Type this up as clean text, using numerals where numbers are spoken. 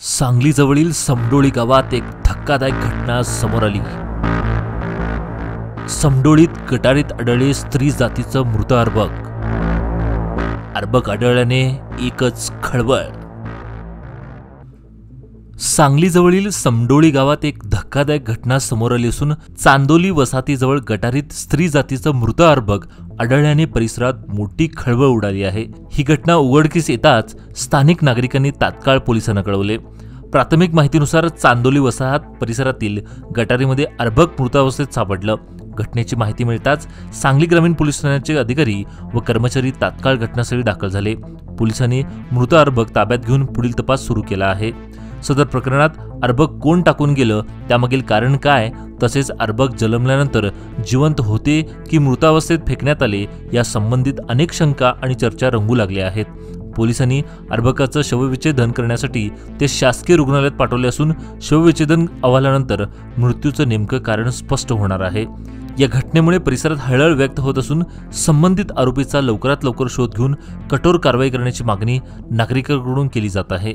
सांगलीजवळील समडोळी गावात एक धक्कादायक घटना समोर आली। समडोळीत गटारीत आढळले स्त्री जातीचं मृत अर्भक। अर्भक आढळल्याने एकच खळबळ। सांगलीजवळील समडोळी गावात एक धक्कादायक घटना समोर आली असून चांदोली वसाहतीजवळ गटारीत स्त्री जातीचं मृत अर्भक आढळल्याने परिसरात मोठी खळबळ उडाली आहे। ही घटना उघडकीस येताच स्थानिक नागरिकांनी तात्काळ पोलिसांना कळवले। प्राथमिक माहितीनुसार चांदोली वसाहत परिसरातील गटारीमध्ये अर्भक मृतावस्थेत सापडलं। घटनेची माहिती मिळताच सांगली ग्रामीण पोलीस ठाण्याचे अधिकारी व कर्मचारी तात्काळ घटनास्थळी दाखल झाले। पोलिसांनी मृत अर्भक ताब्यात घेऊन पुढील तपास सुरू केला आहे। सदर प्रकरणात अर्भक कोण टाकून गेलं, त्यामागील कारण काय, तसेच अर्भक जन्मल्यानंतर जिवंत होते की मृतावस्थेत फेकण्यात आले या संबंधित अनेक शंका आणि चर्चा रंगू लागल्या आहेत। पोलिसांनी अर्भकाचं शवविच्छेदन करण्यासाठी ते शासकीय रुग्णालयात पाठवले असून शवविच्छेदन अहवालानंतर मृत्यूचं नेमकं कारण स्पष्ट होणार आहे। या घटनेमुळे परिसरात हळहळ व्यक्त होत असून संबंधित आरोपीचा लवकरात लवकर शोध घेऊन कठोर कारवाई करण्याची मागणी नागरिकांकडून केली जात आहे।